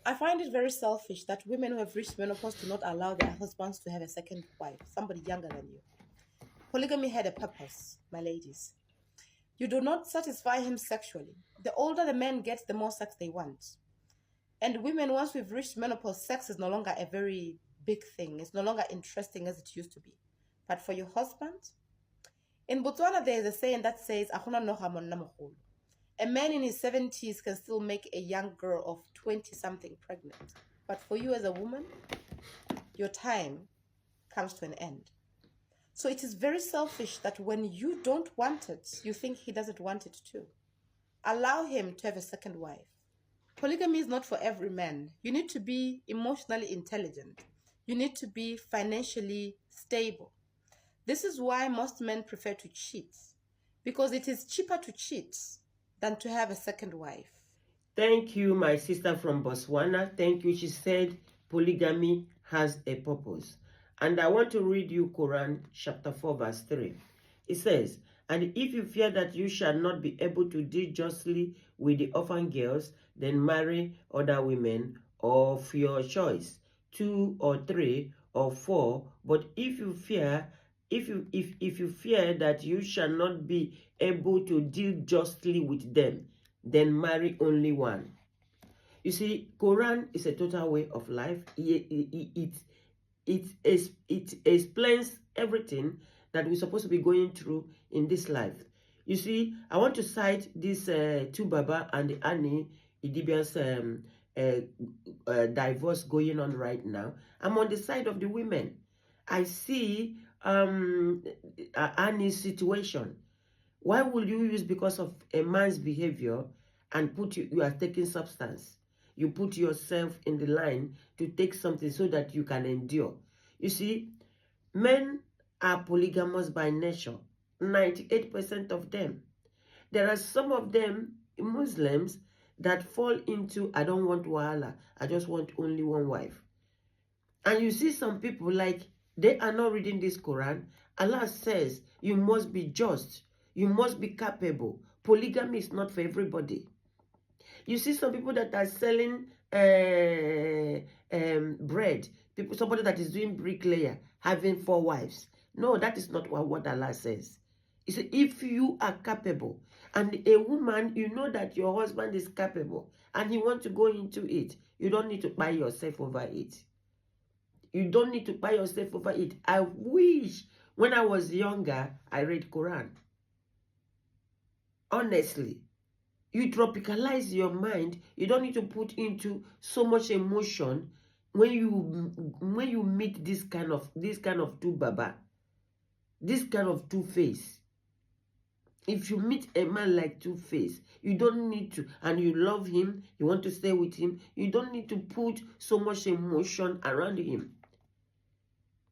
I find it very selfish that women who have reached menopause do not allow their husbands to have a second wife, somebody younger than you. Polygamy had a purpose, my ladies. You do not satisfy him sexually. The older the man gets, the more sex they want. And women, once we've reached menopause, sex is no longer a very big thing. It's no longer interesting as it used to be. But for your husband, in Botswana, there is a saying that says, a man in his 70s can still make a young girl of 20-something pregnant. But for you as a woman, your time comes to an end. So it is very selfish that when you don't want it, you think he doesn't want it too. Allow him to have a second wife. Polygamy is not for every man. You need to be emotionally intelligent. You need to be financially stable. This is why most men prefer to cheat, because it is cheaper to cheat than to have a second wife. Thank you, my sister from Botswana. Thank you. She said polygamy has a purpose. And I want to read you Quran chapter 4 verse 3. It says, and if you fear that you shall not be able to deal justly with the orphan girls, then marry other women of your choice, 2 or 3 or 4. But if you fear if you fear that you shall not be able to deal justly with them, then marry only one. You see, Quran is a total way of life. It explains everything that we're supposed to be going through in this life. You see, I want to cite this two Baba and Annie Idibia's divorce going on right now. I'm on the side of the women. I see Annie's situation. Why will you use because of a man's behavior and you are taking substance? You put yourself in the line to take something so that you can endure. You see, men are polygamous by nature. 98% of them. There are some of them, Muslims, that fall into, I don't want wahala, I just want only one wife. And you see some people like, they are not reading this Quran. Allah says, you must be just. You must be capable. Polygamy is not for everybody. You see some people that are selling bread. Somebody that is doing bricklayer, having 4 wives. No, that is not what Allah says. He said, if you are capable, and a woman, you know that your husband is capable, and he wants to go into it, you don't need to buy yourself over it. You don't need to buy yourself over it. I wish when I was younger, I read Quran. Honestly, you tropicalize your mind. You don't need to put into so much emotion when you meet this kind of two Baba, this kind of two-face. If you meet a man like Two-Face, you don't need to, and you love him, you want to stay with him, you don't need to put so much emotion around him.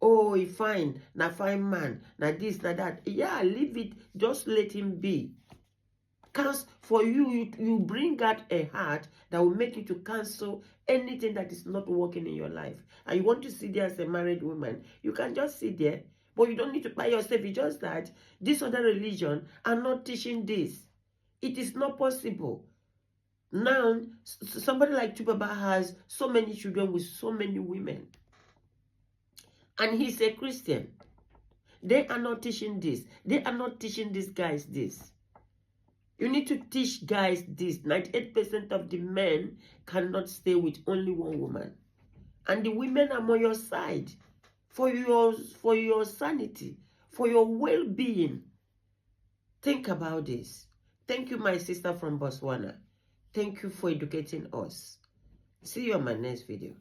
Oh, he fine, na fine man, na this, na that. Yeah, leave it, just let him be. Because for you bring out a heart that will make you to cancel anything that is not working in your life. And you want to sit there as a married woman, you can just sit there. But you don't need to buy yourself. It's just that this other religion are not teaching this. It is not possible. Now, somebody like Tubaba has so many children with so many women. And he's a Christian. They are not teaching this. They are not teaching these guys this. You need to teach guys this. 98% of the men cannot stay with only one woman. And the women are on your side. For your sanity, for your well-being. Think about this. Thank you, my sister from Botswana. Thank you for educating us. See you on my next video.